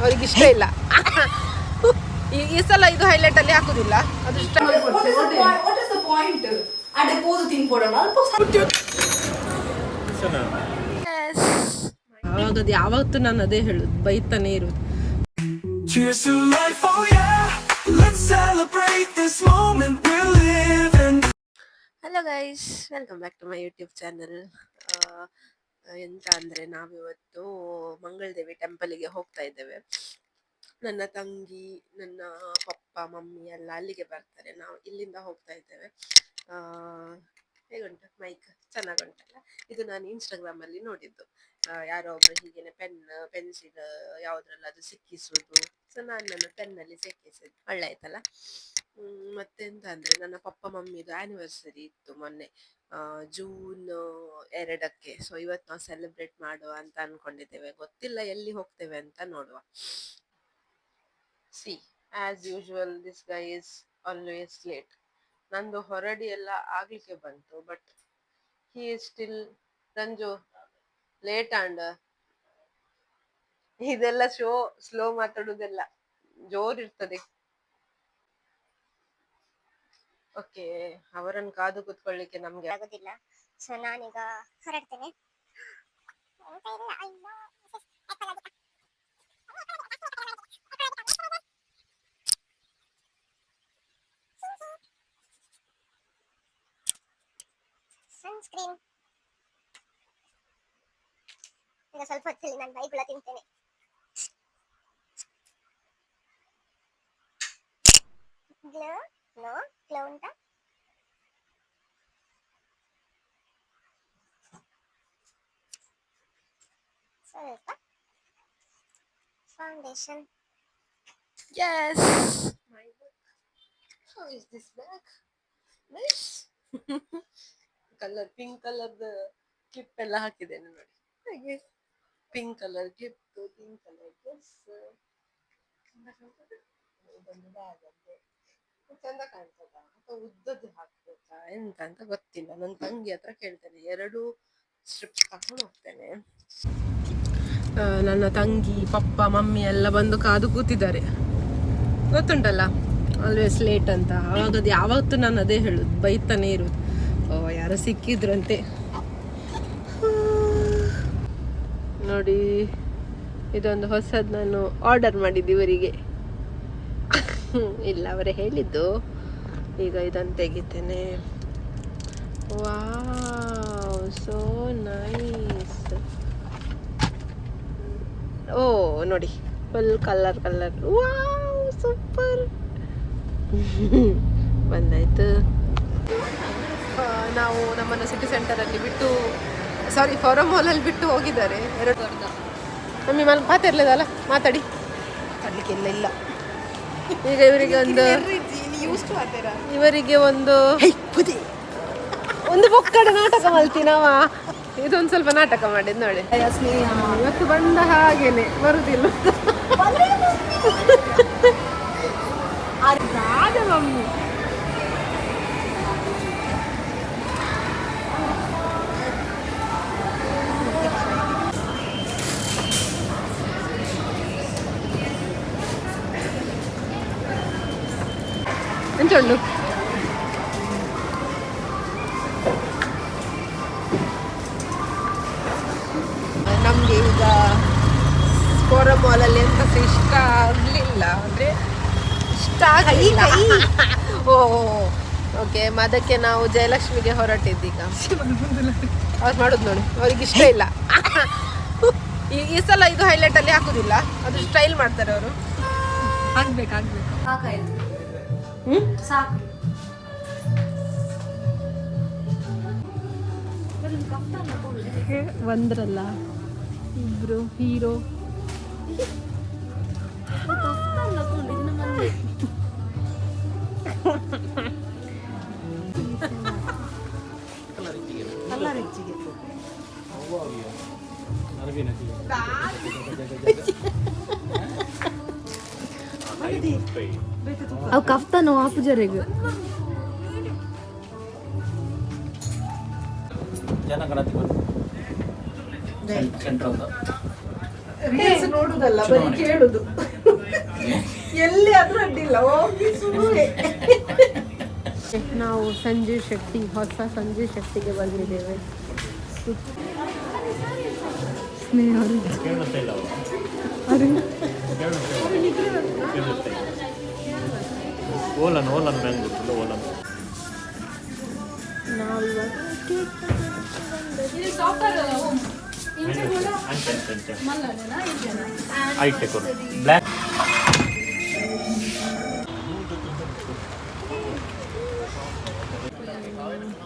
ಅವ್ರಿಗೆ ಇಷ್ಟ ಇಲ್ಲ. ಈ ಸಲ ಇದು ಹೈಲೈಟ್ ಅಲ್ಲಿ ಹಾಕುದಿಲ್ಲ, ಅದು ಇಷ್ಟ. ಅವಾಗದು ಯಾವತ್ತು ನಾನು ಅದೇ ಹೇಳುದು, ಬೈತಾನೆ ಇರುದು. Hello guys, welcome back to my YouTube channel. ಎಂತ ಅಂದರೆ ನಾವಿವತ್ತು ಮಂಗಳದೇವಿ ಟೆಂಪಲಿಗೆ ಹೋಗ್ತಾ ಇದ್ದೇವೆ. ನನ್ನ ತಂಗಿ, ನನ್ನ ಪಪ್ಪ, ಮಮ್ಮಿ ಎಲ್ಲ ಅಲ್ಲಿಗೆ ಬರ್ತಾರೆ. ನಾವು ಇಲ್ಲಿಂದ ಹೋಗ್ತಾ ಇದ್ದೇವೆ. ಹೇಗುಂಟು ಮೈಕ್? ಚೆನ್ನಾಗುಂಟಲ್ಲ. ಇದು ನಾನು ಇನ್ಸ್ಟಾಗ್ರಾಮಲ್ಲಿ ನೋಡಿದ್ದು. ಯಾರೋ ಒಬ್ರು ಹೀಗೇನೆ ಪೆನ್ಸಿಲ್ ಯಾವುದ್ರಲ್ಲಾದ್ರೂ ಸಿಕ್ಕಿಸುವುದು. ಸೊ ನಾನು ನನ್ನ ಪೆನ್ನಲ್ಲಿ ಸಿಕ್ಕಿಸಿದ್ದು, ಒಳ್ಳೆ ಆಯ್ತಲ್ಲ. ಮತ್ತೆಂತ ಅಂದರೆ ನನ್ನ ಪಪ್ಪ ಮಮ್ಮಿದು ಆ್ಯನಿವರ್ಸರಿ ಇತ್ತು ಮೊನ್ನೆ, ಜೂನ್ 2ಕ್ಕೆ. ಸೊ ಇವತ್ತು ನಾವು ಸೆಲೆಬ್ರೇಟ್ ಮಾಡುವ ಅಂತ ಅಂದ್ಕೊಂಡಿದ್ದೇವೆ. ಗೊತ್ತಿಲ್ಲ ಎಲ್ಲಿ ಹೋಗ್ತೇವೆ ಅಂತ, ನೋಡುವ. C as usual this guy is always late. ನಂದು ಹೊರಡಿ ಎಲ್ಲ ಆಗ್ಲಿಕ್ಕೆ ಬಂತು, but he is still Ranju late. And ಇದೆಲ್ಲ ಸ್ಲೋ ಮಾತಾಡುದೆಲ್ಲ ಜೋರಿರ್ತದೆ. ಓಕೆ, ಅವರನ್ನು ಕಾದು ಕೂತ್ಕೊಳ್ಳಿಕ್ಕೆ ನಮ್ಗೆ ಆಗೋದಿಲ್ಲ. ಸೊ ನಾನೀಗ ಹೊರಡ್ತೇನೆ. ಸನ್ಸ್ಕ್ರೀನ್ ಈಗ ಸ್ವಲ್ಪ ಹೊತ್ತಲ್ಲಿ ನಾನು ಬೈಗುಳ ತಿಂತೇನೆ. ಗ್ಲೋ ಉಂಟಾ? ಸ್ವಲ್ಪ foundation. Yes, my book. How is this bag? Nice. Colour, pink ಕಲರ್ದ ಕ್ಲಿಪ್ ಎಲ್ಲ ಹಾಕಿದ್ದೇನೆ ನೋಡಿ. ಹಾಗೆ pink colour clip, pink colour dress. ಇದೊಂದು ಬ್ಯಾಗ್ ಅಂತೆ, ಚಂದ ಕಾಣ್ತದ ಅಥವಾ ಉದ್ದದ್ದು ಹಾಕ್ಬೇಕಾ ಎಂತ ಅಂತ ಗೊತ್ತಿಲ್ಲ. ನನ್ನ ತಂಗಿ ಹತ್ರ ಕೇಳ್ತೇನೆ, 2 ಸ್ಟ್ರಿಪ್ಸ್ ತಗೊಂಡು ಹೋಗ್ತೇನೆ. ನನ್ನ ತಂಗಿ, ಪಪ್ಪ, ಮಮ್ಮಿ ಎಲ್ಲ ಬಂದು ಕಾದು ಕೂತಿದ್ದಾರೆ. ಗೊತ್ತುಂಟಲ್ಲ, ಆಲ್ವೇಸ್ ಲೇಟ್ ಅಂತ. ಅವಾಗದು ಯಾವತ್ತು ನಾನು ಅದೇ ಹೇಳುದು, ಬೈತಾನೆ ಇರುದು. ಯಾರೋ ಸಿಕ್ಕಿದ್ರಂತೆ ನೋಡಿ. ಇದೊಂದು ಹೊಸದು ನಾನು ಆರ್ಡರ್ ಮಾಡಿದ್ದು ಇವರಿಗೆ. ಇಲ್ಲ, ಅವರೇ ಹೇಳಿದ್ದು. ಈಗ ಇದನ್ನು ತೆಗಿತೇನೆ. Wow, so nice. ಓ ನೋಡಿ, ಫುಲ್ ಕಲರ್. Wow, super. ಬಂದಾಯ್ತು. ನಾವು ನಮ್ಮನ್ನು ಸಿಟಿ ಸೆಂಟರಲ್ಲಿ ಬಿಟ್ಟು, ಸಾರಿ ಫಾರಂ ಮಾಲಲ್ಲಿ ಬಿಟ್ಟು ಹೋಗಿದ್ದಾರೆ. 2 ವರ್ಷ ಮಮ್ಮಿ ಮಾತಾಡ್ಲಿದಲ್ಲ, ಮಾತಾಡಿ ಮಾತಾಡ್ಲಿಕ್ಕೆಲ್ಲ ಇಲ್ಲ. ಈಗ ಇವರಿಗೆ ಒಂದು ಬೊಕ್ಕಡ ನಾಟಕ ಮಲ್ತೀನವ. ಇದೊಂದು ಸ್ವಲ್ಪ ನಾಟಕ ಮಾಡಿದ್ ನೋಡಿ. ಇವತ್ತು ಬಂದ ಹಾಗೇನೆ ಬರುದಿಲ್ಲ. ಮಮ್ಮಿ ಎಂಚುಂಡು ನಮಗೆ ಈಗ ಫಾರಂ ಮಾಲಲ್ಲಿ ಎಂತ ಇಷ್ಟ ಆಗಲಿಲ್ಲ, ಅಂದರೆ ಇಷ್ಟ ಆಗಲಿಲ್ಲ. ಓಕೆ, ಅದಕ್ಕೆ ನಾವು ಜಯಲಕ್ಷ್ಮಿಗೆ ಹೊರಟಿದ್ದೀಗ. ಅವ್ರು ಮಾಡೋದು ನೋಡಿ, ಅವ್ರಿಗೆ ಇಷ್ಟ ಇಲ್ಲ. ಈ ಸಲ ಇದು ಹೈಲೈಟ್ ಅಲ್ಲಿ ಹಾಕುದಿಲ್ಲ, ಅದು ಸ್ಟೈಲ್ ಮಾಡ್ತಾರೆ ಅವರು. ಆಗ್ಬೇಕು ಸಾಕು. ಬಂದ್ರಲ್ಲ ಇಬ್ರು ಹೀರೋ. ಅವು ಕಫ್ತಾನು ಆಪುಜರೆಗೆ ಜನ ಗಣತಿ ಸೆಂಟ್ರಲ್ ರೀಲ್ಸ್ ನೋಡುದಲ್ಲ, ಬರೀ ಕೇಳುದು. ಎಲ್ಲಿ ಆದ್ರೂ ಅಡ್ಡಿಲ್ಲ, ಹೋಗಿ ಸುಮ್ಮನೆ. ನಾವು ಸಂಜೀವ್ ಶೆಟ್ಟಿ, ಹೊಸ ಸಂಜೀವ್ ಶೆಟ್ಟಿಗೆ ಬಂದಿದ್ದೇವೆ.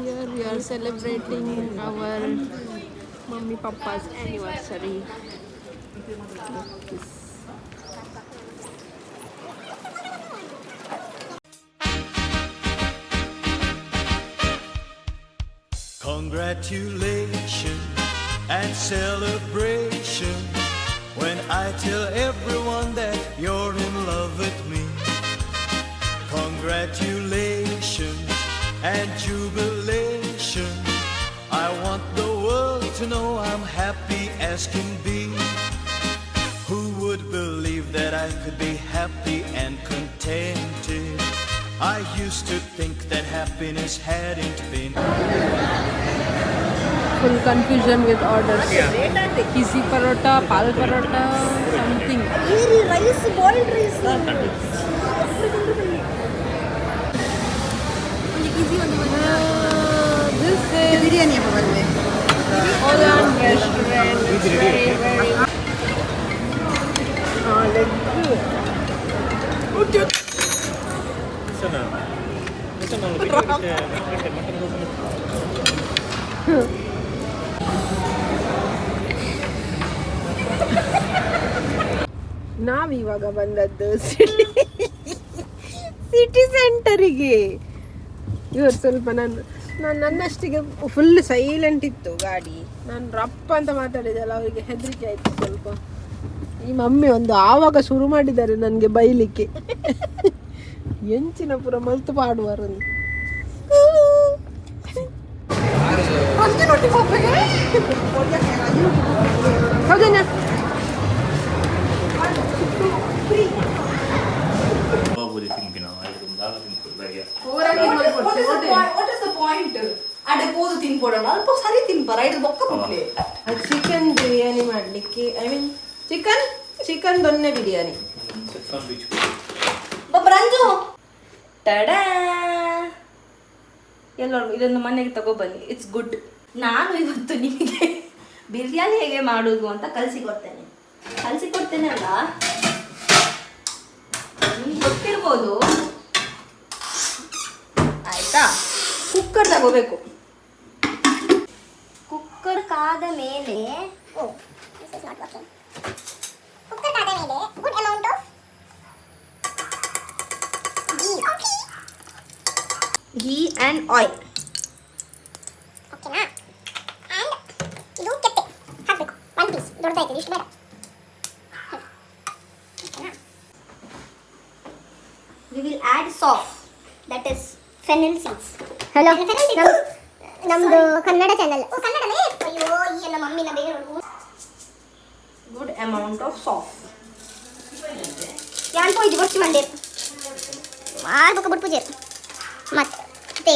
Here we are celebrating our mummy papa's anniversary. Look this. Congratulations and celebration when I tell everyone that you're in love with me. Congratulations and jubilation. I want the world to know I'm happy as can be. Who would believe that I could be happy and contented? I used to think that happiness hadn't been. Full confusion with orders. Kisi parota, pal parota, something. Rice, boiled rice. This is biryani. Holland restaurant. Very. Let's do it. ನಾವಿವಾಗ ಬಂದದ್ದು city ಸೆಂಟರಿಗೆ. ಇವರು ಸ್ವಲ್ಪ ನನ್ನಷ್ಟಿಗೆ full silent ಇತ್ತು ಗಾಡಿ. ನಾನು ರಪ್ಪ ಅಂತ ಮಾತಾಡಿದೆಲ್ಲ, ಅವರಿಗೆ ಹೆದರಿಕೆ ಆಯಿತು ಸ್ವಲ್ಪ. ಈ ಮಮ್ಮಿ ಒಂದು ಆವಾಗ ಶುರು ಮಾಡಿದ್ದಾರೆ ನನಗೆ ಬೈಲಿಕ್ಕೆ. ಎಂಚಿನ ಪುರ ಮಲ್ತು ಪಾಡುವರು. ಹೌದೇನಾ? ಚಿಕನ್ ಬಿರಿಯಾನಿ ಮಾಡ್ಲಿಕ್ಕೆ, ಐ ಮೀನ್ ಚಿಕನ್ ದೊನ್ನೆ ಬಿರಿಯಾನಿ. ಎಲ್ಲರೂ ಇದನ್ನು ಮನೆಗೆ ತಗೊಬನ್ನಿ, ಇಟ್ಸ್ ಗುಡ್. ನಾನು ಇವತ್ತು ನಿಮಗೆ ಬಿರಿಯಾನಿ ಹೇಗೆ ಮಾಡೋದು ಅಂತ ಕಲಿಸಿಕೊಡ್ತೇನೆ ಅಲ್ಲ, ನಿಮ್ಗೆ ಗೊತ್ತಿರ್ಬೋದು ಆಯ್ತಾ. ಕುಕ್ಕರ್ ತಗೋಬೇಕು. ಕುಕ್ಕರ್ ಕಾದ ಮೇಲೆ good amount of ghee and oil. ಓಕೆನಾ? ಆ್ಯಂಡ್ ಇದು ಕೆಪ್ಪೆ ಹಾಕಬೇಕು, 1 ಪೀಸ್ ದೊಡ್ಡದಾಯ್ತು, ಇಷ್ಟು ಬೇಡ. ಓಕೆನಾ? ವಿ ವಿಲ್ ಆ್ಯಡ್ ಸಾಫ್, ದಟ್ ಇಸ್ ಫೆನಿಲ್ ಸೀಡ್ಸ್. ಹಲೋ, ನಮ್ದು ಕನ್ನಡ ಚಾನಲ್. ಓ ಕನ್ನಡನೇ? ಅಯ್ಯೋ ಈ ಎಲ್ಲ ಮಮ್ಮಿನ ಬೇಗ ನೋಡು. ಗುಡ್ ಅಮೌಂಟ್ ಆಫ್ ಸಾಫ್. ಯಾನ್ಪೋ ಇದು ಗೊತ್ತು ಮಂದೆ ಮಾಡ್ಬೇಕು ಬಿಟ್ಟು ಪೂಜೆ. ಮತ್ತೆ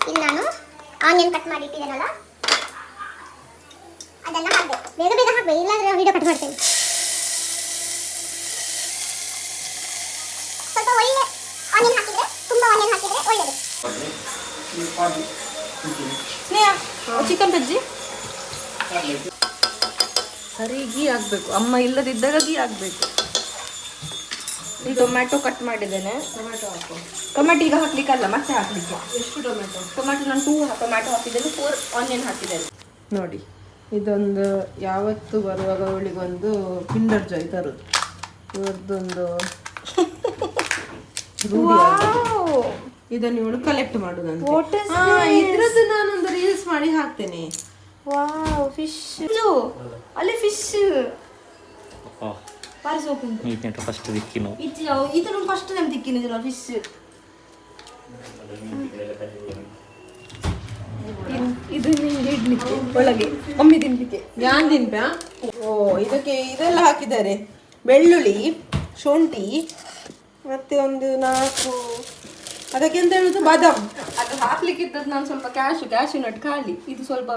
ಇಲ್ಲಿ ನಾನು ಆನಿಯನ್ ಕಟ್ ಮಾಡಿ ಇಟ್ಟಿದ್ದೇನಲ್ಲ, ಅದನ್ನು ಹಾಕಬೇಕು. ಬೇಗ ಹಾಕಬೇಕು, ಇಲ್ಲಾಂದ್ರೆ ವಿಡಿಯೋ ಕಟ್ ಮಾಡ್ತೇನೆ. ಸ್ವಲ್ಪ ಒಳ್ಳೆ ಆನಿಯನ್ ಹಾಕಿದ್ರೆ, ತುಂಬ ಆನಿಯನ್ ಹಾಕಿದ್ರೆ ಒಳ್ಳೆಯದು. ಸ್ನೇಹ, ಚಿಕನ್ ಬಜ್ಜಿ ಸರಿ ಗೀ ಹಾಕಬೇಕು. ಅಮ್ಮ ಇಲ್ಲದಿದ್ದಾಗ ಗೀ ಹಾಕಬೇಕು. ಈ ಟೊಮ್ಯಾಟೊ ಕಟ್ ಮಾಡಿದ್ದೇನೆ. ಟೊಮ್ಯಾಟೊ ಈಗ ಹಾಕ್ಲಿಕ್ಕಲ್ಲ, ಮತ್ತೆ ಹಾಕ್ಲಿಕ್ಕೆ. ಎಷ್ಟು ಟೊಮೆಟೊ? ಟೊಮ್ಯಾಟೊ ನಾನು 2 ಟೊಮ್ಯಾಟೊ ಹಾಕಿದ್ದೇನೆ, 4 ಆನಿಯನ್ ಹಾಕಿದ್ದೇನೆ. ನೋಡಿ, ಇದೊಂದು ಯಾವತ್ತು ಬರುವಾಗ ಅವಳಿಗೊಂದು ಕಿಂಡರ್ ಜಾಯ್ ತರುದು. ಇವರದೊಂದು ಇದನ್ನು ಇವಳು ಕಲೆಕ್ಟ್ ಮಾಡುದಂತೆ. ಇದ್ರದ್ದು ನಾನೊಂದು ರೀಲ್ಸ್ ಮಾಡಿ ಹಾಕ್ತೇನೆ. Wow, fish. ಅಲ್ಲಿ ಫಿಶ್ ಫಸ್ಟ್ ದಿಕ್ಕಿನು ಇದನ್ನು ಫಸ್ಟ್ ಟೈಮ್ ತಿಕ್ಕಿನಿದ್ರಲ್ಲ ಫಿಶ್. ಇದು ನಿಂಗೆ ಇಡ್ಲಿಕ್ಕೆ ಒಳಗೆ ಮಮ್ಮಿ ತಿನ್ಲಿಕ್ಕೆ. ಯಾನ್ ತಿನ್ಪ ಓ ಇದಕ್ಕೆ ಇದೆಲ್ಲ ಹಾಕಿದ್ದಾರೆ, ಬೆಳ್ಳುಳ್ಳಿ, ಶುಂಠಿ, ಮತ್ತೆ ಒಂದು 4 ಅದಕ್ಕೆ ಎಂತ ಹೇಳುದು ಬಾದಾಮ್. ಅದು ಹಾಕ್ಲಿಕ್ಕಿದ್ದದ್ದು ನಾನು ಸ್ವಲ್ಪ ಕ್ಯಾಶು ನಟ್ ಖಾಲಿ. ಇದು ಸ್ವಲ್ಪ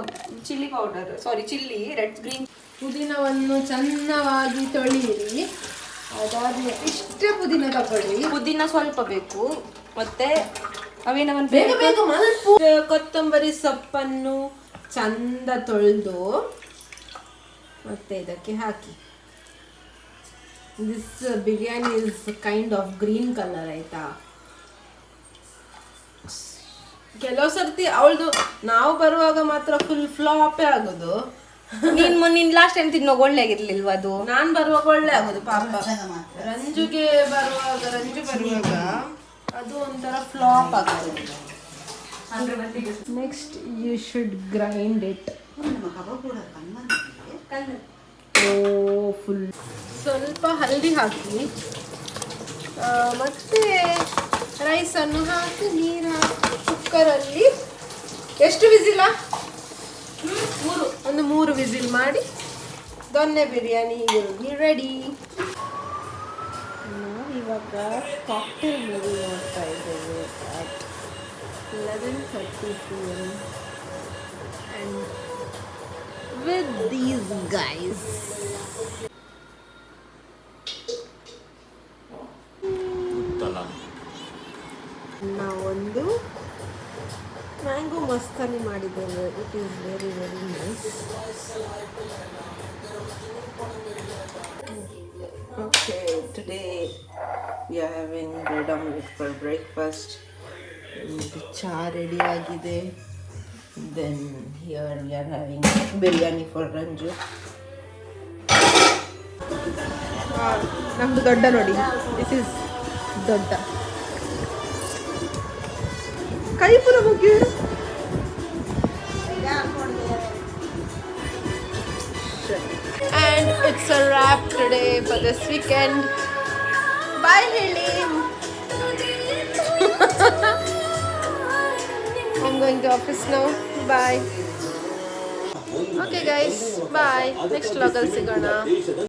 ಚಿಲ್ಲಿ ಪೌಡರ್, ಸಾರಿ ಚಿಲ್ಲಿ ರೆಡ್ ಗ್ರೀನ್. ಪುದೀನವನ್ನು ಚೆನ್ನಾಗಿ ತೊಳೆಯಿರಿ. ಅದಾದ್ಮೇಲೆ ಇಷ್ಟೇ ಪುದೀನ ತಗೊಳ್ಳಿ. ಪುದೀನ ಸ್ವಲ್ಪ ಬೇಕು, ಮತ್ತೆ ಅವೇನವನ್ ಬೇಗ ಬೇಗ ಮಲ್ಪು. ಕೊತ್ತಂಬರಿ ಸೊಪ್ಪನ್ನು ಚಂದ ತೊಳೆದು ಮತ್ತೆ ಇದಕ್ಕೆ ಹಾಕಿ. This biryani is kind of green colour ಆಯ್ತಾ. ಕೆಲವು ಸರ್ತಿ ಅವಳದು ನಾವು ಬರುವಾಗ ಮಾತ್ರ ಫುಲ್ ಫ್ಲಾಪೇ ಆಗೋದು. ನೀನ್ ಲಾಸ್ಟ್ ಟೈಮ್ ತಿನ್ನೋಗ ಒಳ್ಳೆ ಆಗಿರ್ಲಿಲ್ವಾ ಅದು? ನಾನ್ ಬರುವಾಗ ಒಳ್ಳೆ ಆಗೋದು ಪಾಪ. ರಂಜು ಬರುವಾಗ ಅದು ಒಂಥರ ಫ್ಲಾಪ್ ಆಗೋದು. Next you should grind it. Full ಸ್ವಲ್ಪ ಹಲ್ದಿ ಹಾಕಿ ಮತ್ತೆ ರೈಸನ್ನು ಹಾಕಿ ನೀರು ಹಾಕಿ ಕುಕ್ಕರಲ್ಲಿ ಎಷ್ಟು ವಿಸಿಲ? 3 ವಿಸಿಲ್ ಮಾಡಿ ದೊನ್ನೆ ಬಿರಿಯಾನಿ ರೆಡಿ. ನಾವಿವಾಗ ಕಾಕ್ಟೇಲ್ ಮೂವಿ ನೋಡ್ತಾ ಇದ್ದೇವೆ at 11:30 PM and with these guys. ನಾವೊಂದು ಮ್ಯಾಂಗೋ ಮಸ್ತಾನಿ ಮಾಡಿದ್ದೇವೆ. It is very very nice. Okay, today we are having bread omelette for breakfast. Cha ready agide. Then here we are having biryani for Ranju. ನಮ್ದು ದೊಡ್ಡ ನೋಡಿ, this is ದೊಡ್ಡ ಕೈ ಪುರ ಮುಗಿ. And it's a wrap today for this weekend. Bye Lily. I'm going to office now. Bye. Okay guys, bye. Next vlog ಅಲ್ಲಿ ಸಿಗೋಣ.